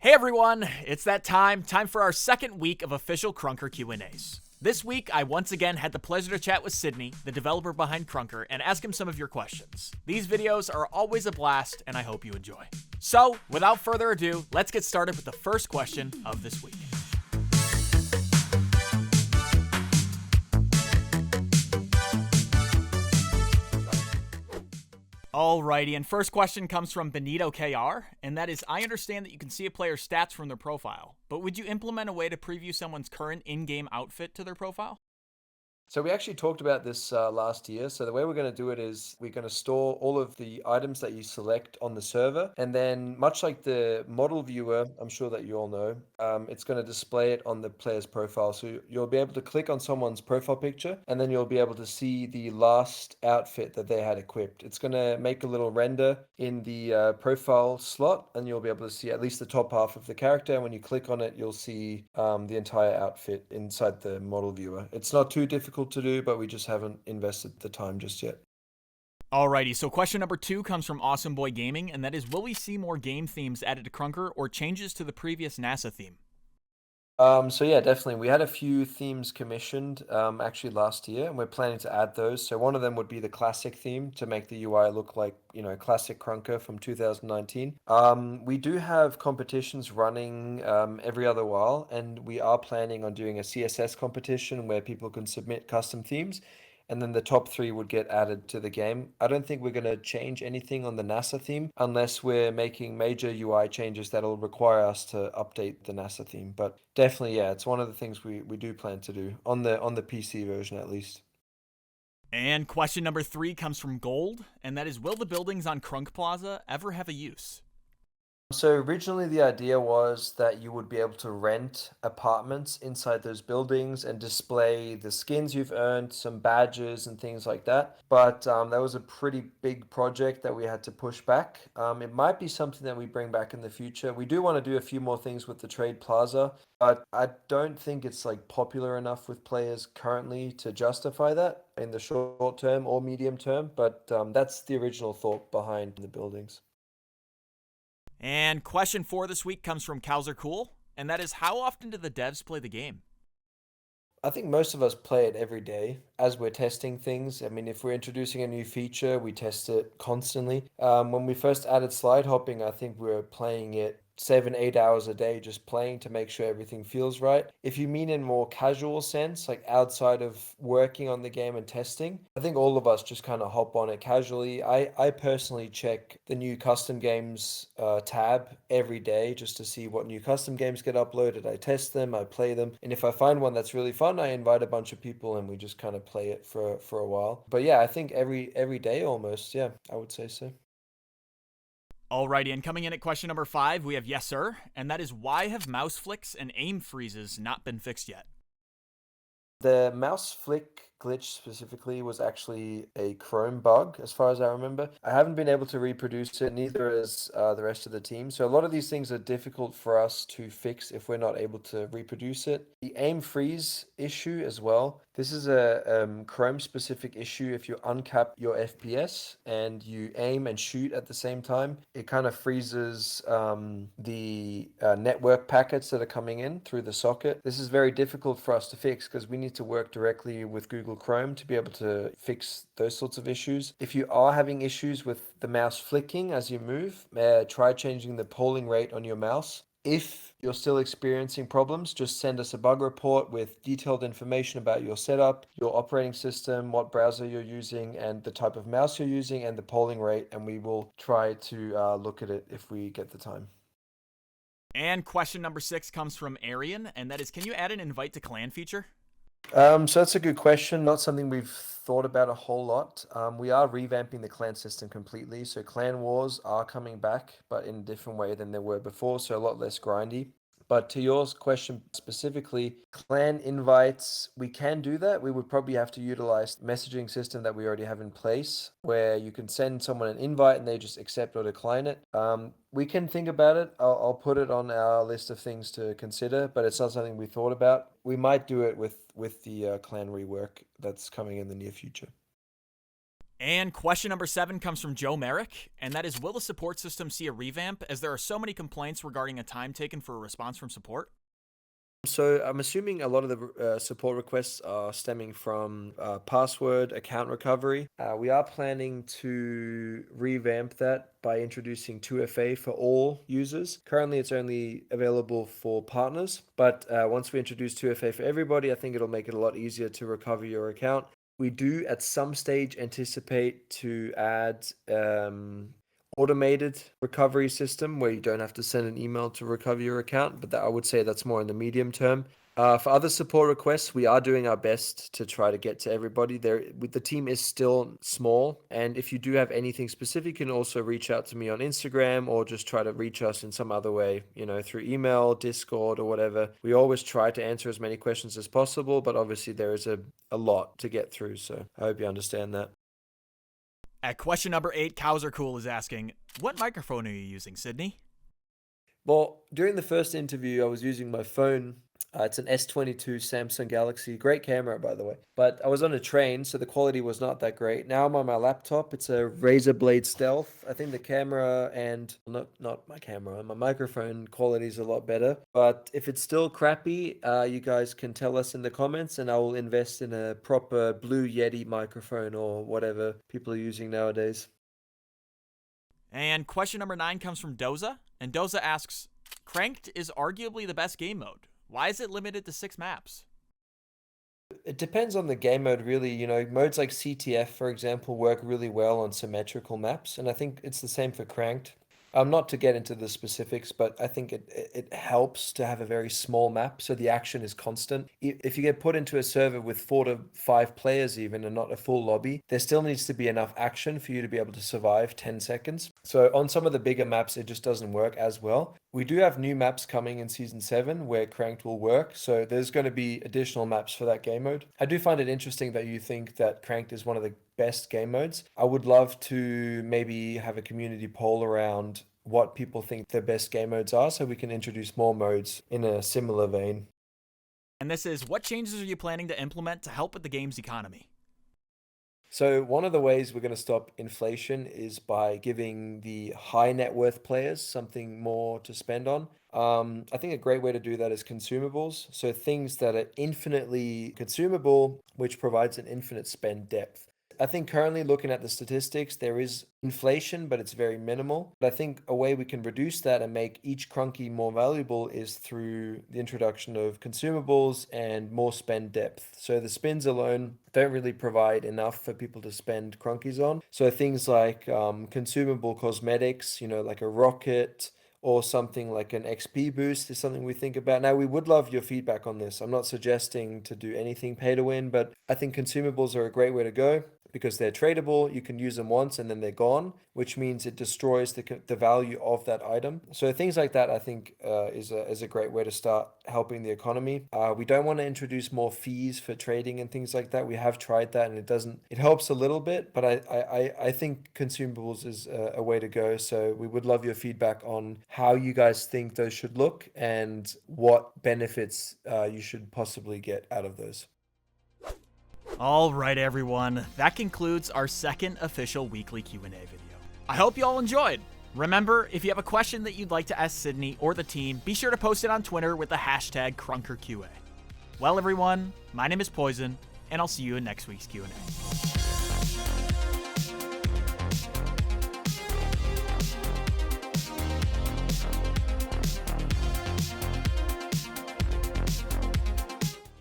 Hey everyone, it's that time for our second week of official Krunker Q&As. This week, I once again had the pleasure to chat with Sidney, the developer behind Krunker, and ask him some of your questions. These videos are always a blast, and I hope you enjoy. So, without further ado, let's get started with the first question of this week. Alrighty, and first question comes from Benito KR, and that is, I understand that you can see a player's stats from their profile, but would you implement a way to preview someone's current in-game outfit to their profile? So we actually talked about this last year. So the way we're going to do it is we're going to store all of the items that you select on the server, and then much like the model viewer, I'm sure that you all know, it's going to display it on the player's profile. So you'll be able to click on someone's profile picture, and then you'll be able to see the last outfit that they had equipped. It's going to make a little render in the profile slot, and you'll be able to see at least the top half of the character. And when you click on it, you'll see the entire outfit inside the model viewer. It's not too difficult to do, but we just haven't invested the time just yet. Alrighty, so question number 2 comes from Awesome Boy Gaming, and that is, will we see more game themes added to Krunker or changes to the previous NASA theme? So yeah, definitely. We had a few themes commissioned actually last year, and we're planning to add those. So one of them would be the classic theme to make the UI look like, classic Krunker from 2019. We do have competitions running every other while, and we are planning on doing a CSS competition where people can submit custom themes, and then the top three would get added to the game. I don't think we're going to change anything on the NASA theme unless we're making major UI changes that'll require us to update the NASA theme. But definitely, yeah, it's one of the things we do plan to do on the PC version at least. And question number 3 comes from Gold, and that is, will the buildings on Krunk Plaza ever have a use? So originally the idea was that you would be able to rent apartments inside those buildings and display the skins you've earned, some badges and things like that. But that was a pretty big project that we had to push back. It might be something that we bring back in the future. We do want to do a few more things with the Trade Plaza, but I don't think it's like popular enough with players currently to justify that in the short term or medium term. But that's the original thought behind the buildings. And question 4 this week comes from Kowser Cool, and that is, how often do the devs play the game? I think most of us play it every day as we're testing things. I mean, if we're introducing a new feature, we test it constantly. When we first added slide hopping, I think we were playing it 7, 8 hours a day, just playing to make sure everything feels right. If you mean in more casual sense, like outside of working on the game and testing, I think all of us just kind of hop on it casually. I personally check the new custom games tab every day just to see what new custom games get uploaded. I test them, I play them, and if I find one that's really fun, I invite a bunch of people and we just kind of play it for a while. But yeah, I think every day almost. Yeah, I would say so. Alrighty, and coming in at question number 5, we have Yes Sir, and that is, why have mouse flicks and aim freezes not been fixed yet? The mouse flick glitch specifically was actually a Chrome bug, as far as I remember. I haven't been able to reproduce it, neither has the rest of the team. So a lot of these things are difficult for us to fix if we're not able to reproduce it. The aim freeze issue as well. This is a Chrome specific issue. If you uncap your FPS and you aim and shoot at the same time, it kind of freezes the network packets that are coming in through the socket. This is very difficult for us to fix because we need to work directly with Google Chrome to be able to fix those sorts of issues. If you are having issues with the mouse flicking as you move, try changing the polling rate on your mouse. If you're still experiencing problems, just send us a bug report with detailed information about your setup, your operating system, what browser you're using, and the type of mouse you're using, and the polling rate, and we will try to look at it if we get the time. And question number 6 comes from Arian, and that is, can you add an invite to clan feature? So that's a good question. Not something we've thought about a whole lot. We are revamping the clan system completely. So clan wars are coming back, but in a different way than they were before. So a lot less grindy. But to your question specifically, clan invites, we can do that. We would probably have to utilize the messaging system that we already have in place, where you can send someone an invite and they just accept or decline it. We can think about it. I'll put it on our list of things to consider, but it's not something we thought about. We might do it with the clan rework that's coming in the near future. And question number 7 comes from Joe Merrick, and that is, will the support system see a revamp as there are so many complaints regarding a time taken for a response from support? So I'm assuming a lot of the support requests are stemming from password account recovery. We are planning to revamp that by introducing 2FA for all users. Currently, it's only available for partners, but once we introduce 2FA for everybody, I think it'll make it a lot easier to recover your account. We do at some stage anticipate to add automated recovery system where you don't have to send an email to recover your account, but I would say that's more in the medium term. For other support requests, we are doing our best to try to get to everybody. The team is still small, and if you do have anything specific, you can also reach out to me on Instagram or just try to reach us in some other way, through email, Discord, or whatever. We always try to answer as many questions as possible, but obviously there is a lot to get through, so I hope you understand that. At question number 8, Cows Are Cool is asking, what microphone are you using, Sidney? Well, during the first interview, I was using my phone. It's an S22 Samsung Galaxy. Great camera, by the way. But I was on a train, so the quality was not that great. Now I'm on my laptop. It's a Razer Blade Stealth. I think the camera and... Not my camera. My microphone quality is a lot better. But if it's still crappy, you guys can tell us in the comments, and I will invest in a proper Blue Yeti microphone or whatever people are using nowadays. And question number 9 comes from Doza, and Doza asks, Kranked is arguably the best game mode. Why is it limited to 6 maps? It depends on the game mode, really. Modes like CTF, for example, work really well on symmetrical maps, and I think it's the same for Kranked. Not to get into the specifics, but I think it helps to have a very small map, so the action is constant. If you get put into a server with 4 to 5 players even, and not a full lobby, there still needs to be enough action for you to be able to survive 10 seconds. So on some of the bigger maps, it just doesn't work as well. We do have new maps coming in Season 7 where Kranked will work, so there's going to be additional maps for that game mode. I do find it interesting that you think that Kranked is one of the best game modes. I would love to maybe have a community poll around what people think the best game modes are, so we can introduce more modes in a similar vein. And this is, what changes are you planning to implement to help with the game's economy? So one of the ways we're going to stop inflation is by giving the high net worth players something more to spend on. I think a great way to do that is consumables. So things that are infinitely consumable, which provides an infinite spend depth. I think currently, looking at the statistics, there is inflation, but it's very minimal. But I think a way we can reduce that and make each crunky more valuable is through the introduction of consumables and more spend depth. So the spins alone don't really provide enough for people to spend crunkies on. So things like consumable cosmetics, like a rocket, or something like an XP boost is something we think about. Now, we would love your feedback on this. I'm not suggesting to do anything pay to win, but I think consumables are a great way to go because they're tradable. You can use them once and then they're gone, which means it destroys the value of that item. So things like that, I think, is a great way to start helping the economy. We don't want to introduce more fees for trading and things like that. We have tried that and it helps a little bit, but I think consumables is a way to go. So we would love your feedback on how you guys think those should look and what benefits you should possibly get out of those. All right, everyone. That concludes our second official weekly Q&A video. I hope you all enjoyed. Remember, if you have a question that you'd like to ask Sidney or the team, be sure to post it on Twitter with the hashtag KrunkerQA. Well, everyone, my name is Poison, and I'll see you in next week's Q&A.